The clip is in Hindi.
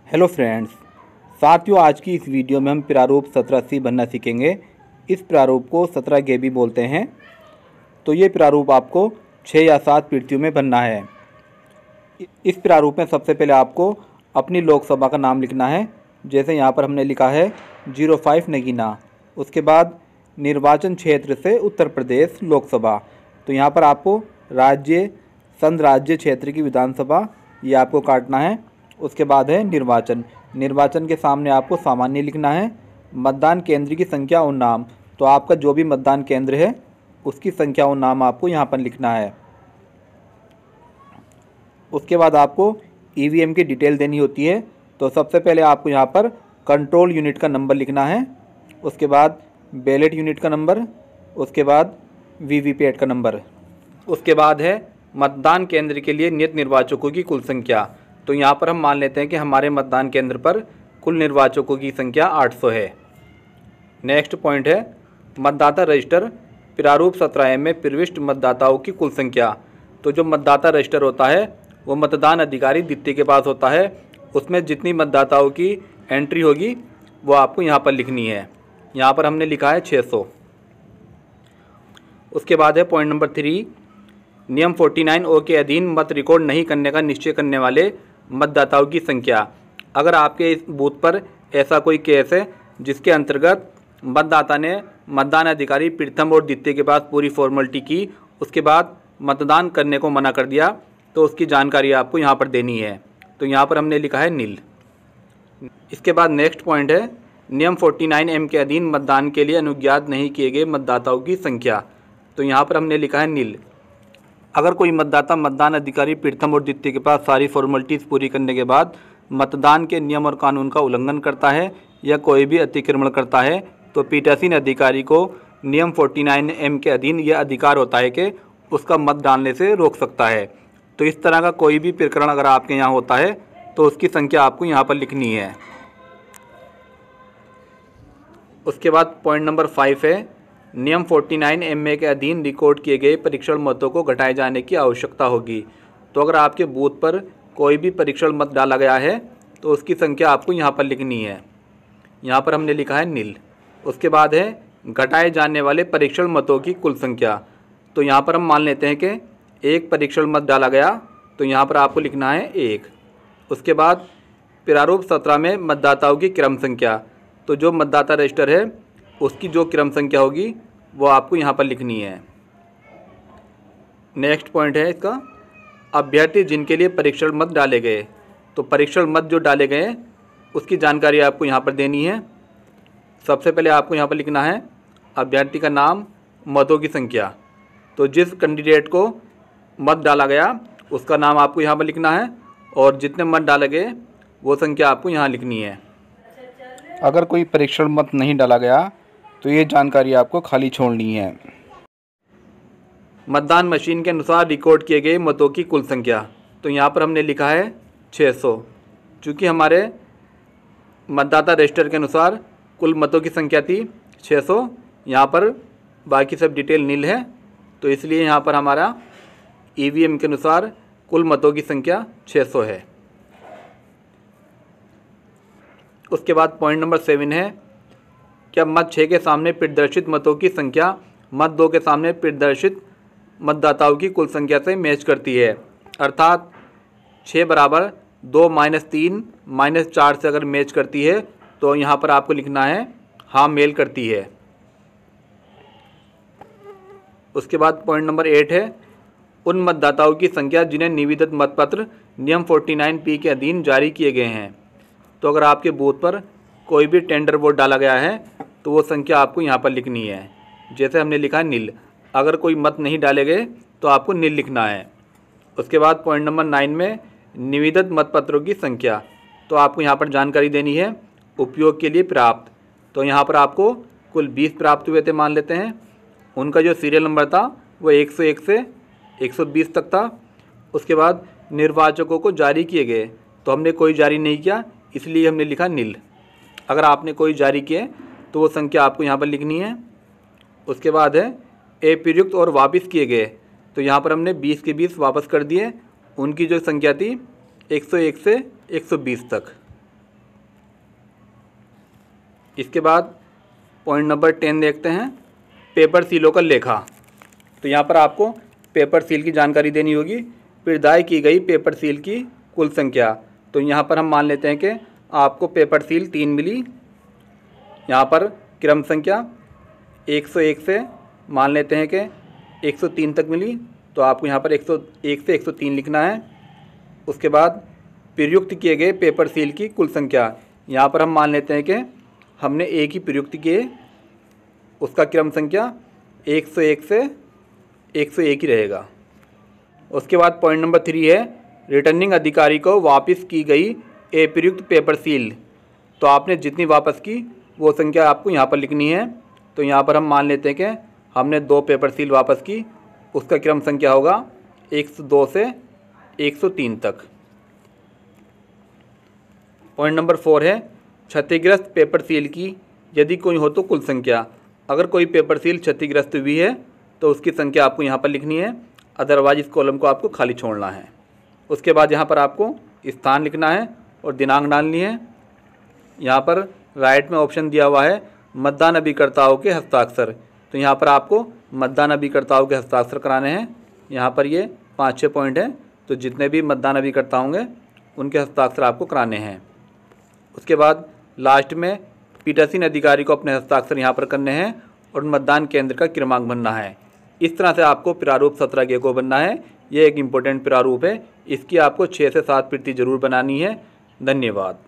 हेलो फ्रेंड्स, साथियों आज की इस वीडियो में हम प्रारूप 17C बनना सीखेंगे। इस प्रारूप को 17 गेबी बोलते हैं। तो ये प्रारूप आपको 6 या 7 पीढ़ियों में बनना है। इस प्रारूप में सबसे पहले आपको अपनी लोकसभा का नाम लिखना है। जैसे यहाँ पर हमने लिखा है 05 नगीना। उसके बाद निर्वाचन क्षेत्र से उत्तर प्रदेश लोकसभा। तो यहाँ पर आपको राज्य संघ राज्य क्षेत्र की विधानसभा ये आपको काटना है। उसके बाद है निर्वाचन के सामने आपको सामान्य लिखना है। मतदान केंद्र की संख्या और नाम, तो आपका जो भी मतदान केंद्र है उसकी संख्या और नाम आपको यहाँ पर लिखना है। उसके बाद आपको ईवीएम की डिटेल देनी होती है। तो सबसे पहले आपको यहाँ पर कंट्रोल यूनिट का नंबर लिखना है। उसके बाद बैलेट यूनिट का नंबर, उसके बाद वीवीपैट का नंबर। उसके बाद है मतदान केंद्र के लिए नियत निर्वाचकों की कुल संख्या। तो यहाँ पर हम मान लेते हैं कि हमारे मतदान केंद्र पर कुल निर्वाचकों की संख्या 800 है। नेक्स्ट पॉइंट है मतदाता रजिस्टर प्रारूप 17M में प्रविष्ट मतदाताओं की कुल संख्या। तो जो मतदाता रजिस्टर होता है वो मतदान अधिकारी द्वितीय के पास होता है। उसमें जितनी मतदाताओं की एंट्री होगी वो आपको यहाँ पर लिखनी है। यहाँ पर हमने लिखा है 600। उसके बाद है पॉइंट नंबर 3, नियम 49O के अधीन मत रिकॉर्ड नहीं करने का निश्चय करने वाले मतदाताओं की संख्या। अगर आपके इस बूथ पर ऐसा कोई केस है जिसके अंतर्गत मतदाता ने मतदान अधिकारी प्रथम और द्वितीय के पास पूरी फॉर्मेलिटी की, उसके बाद मतदान करने को मना कर दिया, तो उसकी जानकारी आपको यहाँ पर देनी है। तो यहाँ पर हमने लिखा है नील। इसके बाद नेक्स्ट पॉइंट है नियम 49M के अधीन मतदान के लिए अनुज्ञात नहीं किए गए मतदाताओं की संख्या। तो यहाँ पर हमने लिखा है नील। अगर कोई मतदाता मतदान अधिकारी प्रथम और द्वितीय के पास सारी फॉर्मेलिटीज़ पूरी करने के बाद मतदान के नियम और कानून का उल्लंघन करता है या कोई भी अतिक्रमण करता है, तो पीठासीन अधिकारी को नियम 49M के अधीन यह अधिकार होता है कि उसका मत डालने से रोक सकता है। तो इस तरह का कोई भी प्रकरण अगर आपके यहाँ होता है तो उसकी संख्या आपको यहाँ पर लिखनी है। उसके बाद पॉइंट नंबर 5 है नियम 49MA के अधीन रिकॉर्ड किए गए परीक्षण मतों को घटाए जाने की आवश्यकता होगी। तो अगर आपके बूथ पर कोई भी परीक्षण मत डाला गया है तो उसकी संख्या आपको यहाँ पर लिखनी है। यहाँ पर हमने लिखा है नील। उसके बाद है घटाए जाने वाले परीक्षण मतों की कुल संख्या। तो यहाँ पर हम मान लेते हैं कि एक परीक्षण मत डाला गया, तो यहाँ पर आपको लिखना है 1। उसके बाद प्रारूप 17 में मतदाताओं की क्रम संख्या। तो जो मतदाता रजिस्टर है उसकी जो क्रम संख्या होगी वो आपको यहाँ पर लिखनी है। नेक्स्ट पॉइंट है इसका अभ्यर्थी जिनके लिए परीक्षण मत डाले गए। तो परीक्षण मत जो डाले गए उसकी जानकारी आपको यहाँ पर देनी है। सबसे पहले आपको यहाँ पर लिखना है अभ्यर्थी का नाम, मतों की संख्या। तो जिस कैंडिडेट को मत डाला गया उसका नाम आपको यहाँ पर लिखना है और जितने मत डाले गए वो संख्या आपको यहाँ लिखनी है। अगर कोई परीक्षण मत नहीं डाला गया तो ये जानकारी आपको खाली छोड़नी है। मतदान मशीन के अनुसार रिकॉर्ड किए गए मतों की कुल संख्या। तो यहाँ पर हमने लिखा है 600। चूँकि हमारे मतदाता रजिस्टर के अनुसार कुल मतों की संख्या थी 600, यहाँ पर बाकी सब डिटेल नील है, तो इसलिए यहाँ पर हमारा ईवीएम के अनुसार कुल मतों की संख्या 600 है। उसके बाद पॉइंट नंबर 7 है क्या मत 6 के सामने प्रदर्शित मतों की संख्या मत 2 के सामने प्रदर्शित मतदाताओं की कुल संख्या से मैच करती है। अर्थात 6 बराबर 2 - 3 - 4 से अगर मैच करती है तो यहाँ पर आपको लिखना है हाँ मेल करती है। उसके बाद पॉइंट नंबर 8 है उन मतदाताओं की संख्या जिन्हें निविदित मतपत्र नियम 49P के अधीन जारी किए गए हैं। तो अगर आपके बूथ पर कोई भी टेंडर वोट डाला गया है तो वो संख्या आपको यहाँ पर लिखनी है। जैसे हमने लिखा है नील। अगर कोई मत नहीं डाले गए तो आपको नील लिखना है। उसके बाद पॉइंट नंबर 9 में निविदित मतपत्रों की संख्या। तो आपको यहाँ पर जानकारी देनी है उपयोग के लिए प्राप्त। तो यहाँ पर आपको कुल 20 प्राप्त हुए थे मान लेते हैं। उनका जो सीरियल नंबर था वो 101 से 120 तक था। उसके बाद निर्वाचकों को जारी किए गए, तो हमने कोई जारी नहीं किया इसलिए हमने लिखा नील। अगर आपने कोई जारी किए तो वो संख्या आपको यहाँ पर लिखनी है। उसके बाद है अप्रयुक्त और वापस किए गए। तो यहाँ पर हमने 20 के 20 वापस कर दिए। उनकी जो संख्या थी 101 से 120 तक। इसके बाद पॉइंट नंबर 10 देखते हैं, पेपर सीलों का लेखा। तो यहाँ पर आपको पेपर सील की जानकारी देनी होगी। प्रदाय की गई पेपर सील की कुल संख्या। तो यहाँ पर हम मान लेते हैं कि आपको पेपर सील 3 मिली। यहाँ पर क्रम संख्या 101 से मान लेते हैं कि 103 तक मिली, तो आपको यहाँ पर 101 से 103 लिखना है। उसके बाद प्रयुक्त किए गए पेपर सील की कुल संख्या, यहाँ पर हम मान लेते हैं कि हमने एक ही प्रयुक्त किए, उसका क्रम संख्या 101 से 101 ही रहेगा। उसके बाद पॉइंट नंबर 3 है, रिटर्निंग अधिकारी को वापस की गई अप्रयुक्त पेपर सील। तो आपने जितनी वापस की वो संख्या आपको यहाँ पर लिखनी है। तो यहाँ पर हम मान लेते हैं कि हमने 2 पेपर सील वापस की, उसका क्रम संख्या होगा 102 से 103 तक। पॉइंट नंबर 4 है, क्षतिग्रस्त पेपर सील की यदि कोई हो तो कुल संख्या। अगर कोई पेपर सील क्षतिग्रस्त हुई है तो उसकी संख्या आपको यहाँ पर लिखनी है, अदरवाइज इस कॉलम को आपको खाली छोड़ना है। उसके बाद यहाँ पर आपको स्थान लिखना है और दिनांक डालनी है। यहाँ पर राइट में ऑप्शन दिया हुआ है मतदान अभिकर्ताओं के हस्ताक्षर। तो यहाँ पर आपको मतदान अभिकर्ताओं के हस्ताक्षर कराने हैं। यहाँ पर ये 5-6 पॉइंट हैं, तो जितने भी मतदान अभिकर्ता होंगे उनके हस्ताक्षर आपको कराने हैं। उसके बाद लास्ट में पीठासीन अधिकारी को अपने हस्ताक्षर यहाँ पर करने हैं और मतदान केंद्र का क्रमांक भरना है। इस तरह से आपको प्रारूप 17G को बनना है। ये एक इम्पोर्टेंट प्रारूप है, इसकी आपको 6 से 7 प्रति जरूर बनानी है। धन्यवाद।